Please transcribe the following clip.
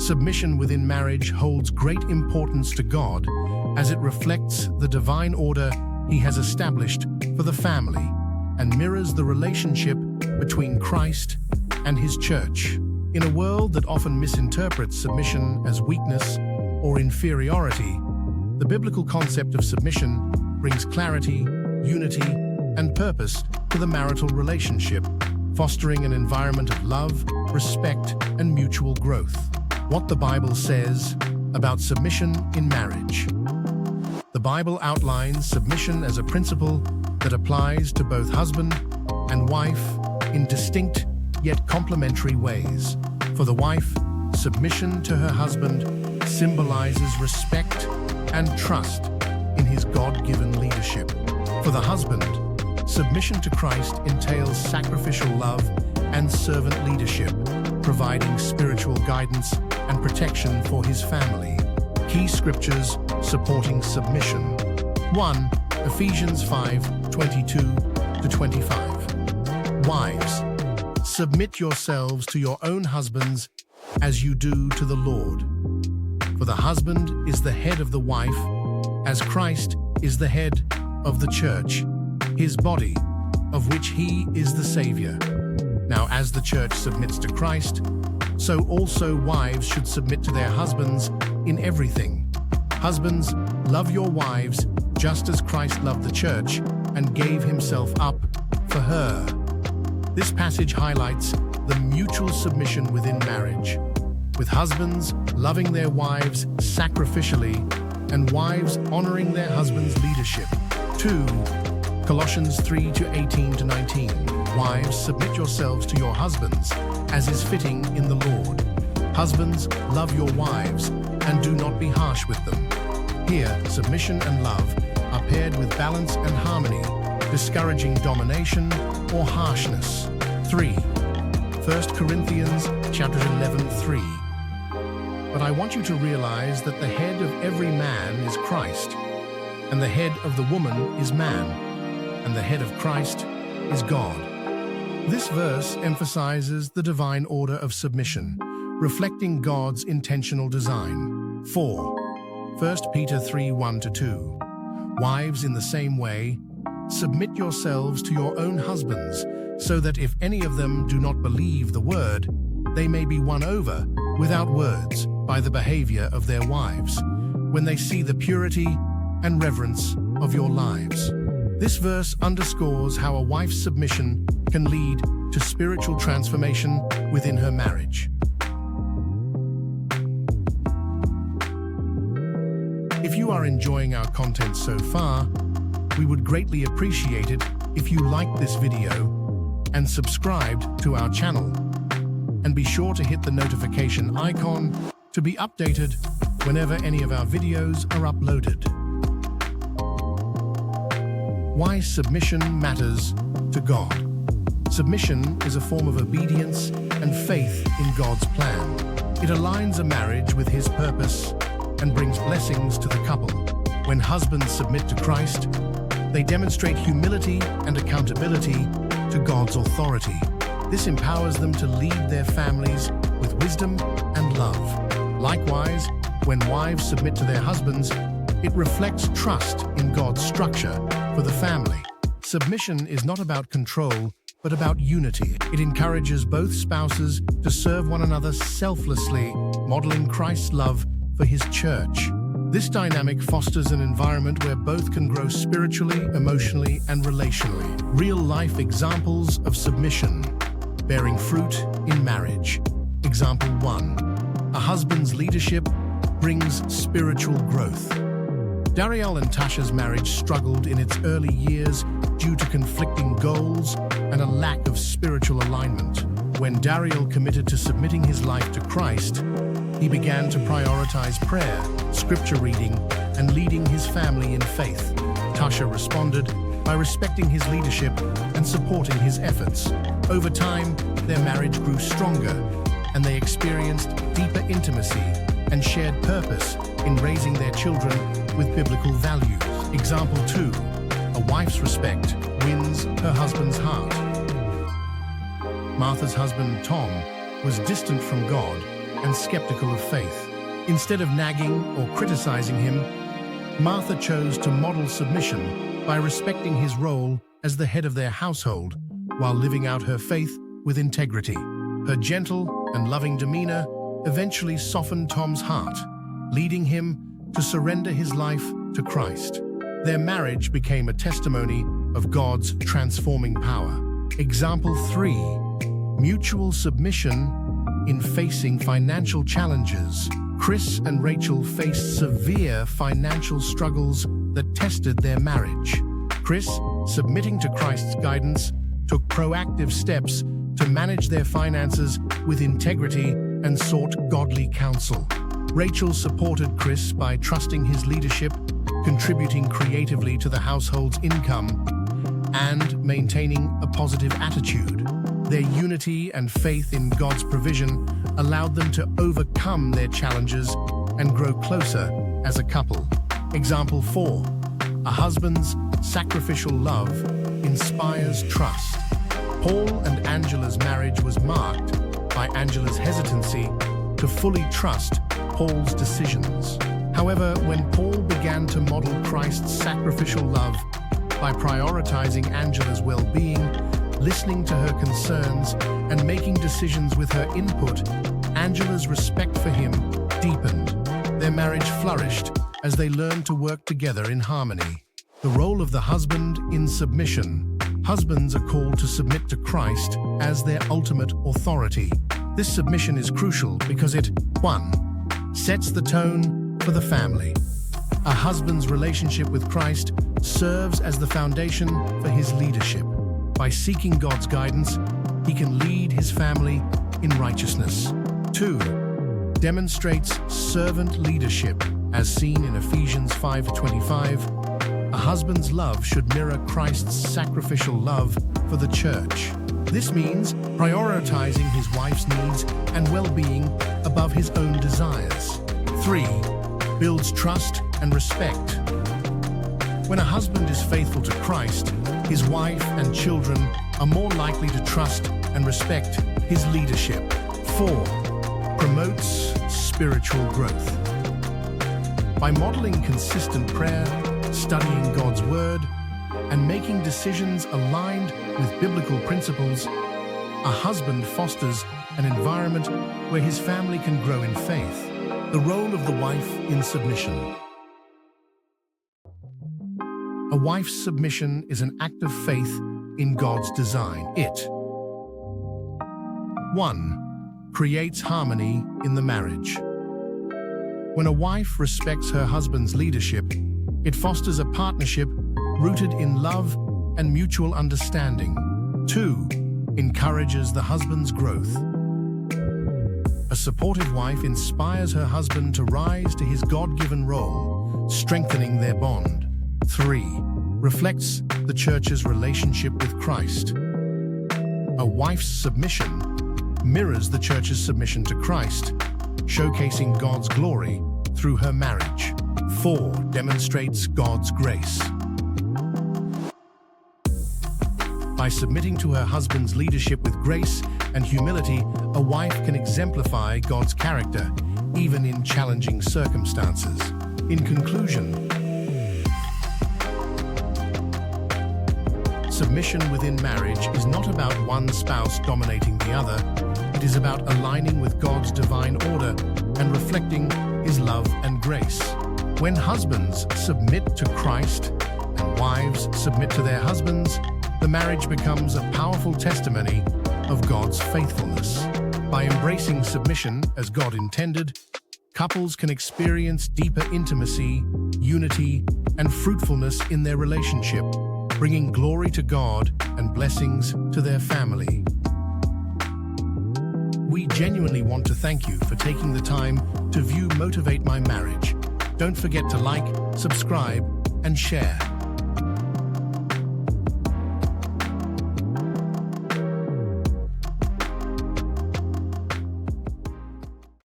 Submission within marriage holds great importance to God as it reflects the divine order He has established for the family and mirrors the relationship between Christ and His church. In a world that often misinterprets submission as weakness or inferiority, the biblical concept of submission brings clarity, unity, and purpose to the marital relationship, fostering an environment of love, respect, and mutual growth. What the Bible says about submission in marriage. The Bible outlines submission as a principle that applies to both husband and wife in distinct yet complementary ways. For the wife, submission to her husband symbolizes respect and trust in his God-given leadership. For the husband, submission to Christ entails sacrificial love and servant leadership, providing spiritual guidance and protection for his family. Key scriptures supporting submission. 1. Ephesians 5:22-25. Wives, submit yourselves to your own husbands as you do to the Lord. For the husband is the head of the wife, as Christ is the head of the church, his body, of which he is the Savior. Now, as the church submits to Christ, so also wives should submit to their husbands in everything. Husbands, love your wives just as Christ loved the church and gave himself up for her. This passage highlights the mutual submission within marriage, with husbands loving their wives sacrificially and wives honoring their husbands' leadership. 2. Colossians 3:18-19. Wives, submit yourselves to your husbands, as is fitting in the Lord. Husbands, love your wives, and do not be harsh with them. Here, submission and love are paired with balance and harmony, discouraging domination or harshness. 3. 1 Corinthians chapter 11:3. But I want you to realize that the head of every man is Christ, and the head of the woman is man, and the head of Christ is God. This verse emphasizes the divine order of submission, reflecting God's intentional design. 4. 1 Peter 3:1-2. Wives, in the same way, submit yourselves to your own husbands, so that if any of them do not believe the word, they may be won over without words by the behavior of their wives, when they see the purity and reverence of your lives. This verse underscores how a wife's submission can lead to spiritual transformation within her marriage. If you are enjoying our content so far, we would greatly appreciate it if you liked this video and subscribed to our channel. And be sure to hit the notification icon to be updated whenever any of our videos are uploaded. Why submission matters to God. Submission is a form of obedience and faith in God's plan. It aligns a marriage with His purpose and brings blessings to the couple. When husbands submit to Christ, they demonstrate humility and accountability to God's authority. This empowers them to lead their families with wisdom and love. Likewise, when wives submit to their husbands, it reflects trust in God's structure for the family. Submission is not about control, but about unity. It encourages both spouses to serve one another selflessly, modeling Christ's love for His church. This dynamic fosters an environment where both can grow spiritually, emotionally, and relationally. Real-life examples of submission bearing fruit in marriage. Example 1. A husband's leadership brings spiritual growth. Dariel and Tasha's marriage struggled in its early years due to conflicting goals and a lack of spiritual alignment. When Dariel committed to submitting his life to Christ, he began to prioritize prayer, scripture reading, and leading his family in faith. Tasha responded by respecting his leadership and supporting his efforts. Over time, their marriage grew stronger, and they experienced deeper intimacy and shared purpose in raising their children with biblical values. Example 2. A wife's respect wins her husband's heart. Martha's husband, Tom, was distant from God and skeptical of faith. Instead of nagging or criticizing him, Martha chose to model submission by respecting his role as the head of their household while living out her faith with integrity. Her gentle and loving demeanor eventually softened Tom's heart, leading him to surrender his life to Christ. Their marriage became a testimony of God's transforming power. Example 3. Mutual submission in facing financial challenges. Chris and Rachel faced severe financial struggles that tested their marriage. Chris, submitting to Christ's guidance, took proactive steps to manage their finances with integrity and sought godly counsel. Rachel supported Chris by trusting his leadership, contributing creatively to the household's income, and maintaining a positive attitude. Their unity and faith in God's provision allowed them to overcome their challenges and grow closer as a couple. Example 4. A husband's sacrificial love inspires trust. Paul and Angela's marriage was marked by Angela's hesitancy to fully trust Paul's decisions. However, when Paul began to model Christ's sacrificial love by prioritizing Angela's well-being, listening to her concerns, and making decisions with her input, Angela's respect for him deepened. Their marriage flourished as they learned to work together in harmony. The role of the husband in submission. Husbands are called to submit to Christ as their ultimate authority. This submission is crucial because it, 1. Sets the tone for the family. A husband's relationship with Christ serves as the foundation for his leadership. By seeking God's guidance, he can lead his family in righteousness. 2. Demonstrates servant leadership, as seen in Ephesians 5:25. A husband's love should mirror Christ's sacrificial love for the church. This means prioritizing his wife's needs and well-being above his own desires. 3. Builds trust and respect. When a husband is faithful to Christ, his wife and children are more likely to trust and respect his leadership. 4. Promotes spiritual growth. By modeling consistent prayer, studying God's Word, and making decisions aligned with biblical principles, a husband fosters an environment where his family can grow in faith. The role of the wife in submission. A wife's submission is an act of faith in God's design. It 1. Creates harmony in the marriage. When a wife respects her husband's leadership, it fosters a partnership rooted in love and mutual understanding. 2. Encourages the husband's growth. A supportive wife inspires her husband to rise to his God-given role, strengthening their bond. 3. Reflects the church's relationship with Christ. A wife's submission mirrors the church's submission to Christ, showcasing God's glory through her marriage. 4. Demonstrates God's grace. By submitting to her husband's leadership with grace and humility, a wife can exemplify God's character, even in challenging circumstances. In conclusion, submission within marriage is not about one spouse dominating the other. It is about aligning with God's divine order and reflecting His love and grace. When husbands submit to Christ and wives submit to their husbands, the marriage becomes a powerful testimony of God's faithfulness. By embracing submission as God intended, couples can experience deeper intimacy, unity, and fruitfulness in their relationship, bringing glory to God and blessings to their family. We genuinely want to thank you for taking the time to view Motivate My Marriage. Don't forget to like, subscribe, and share.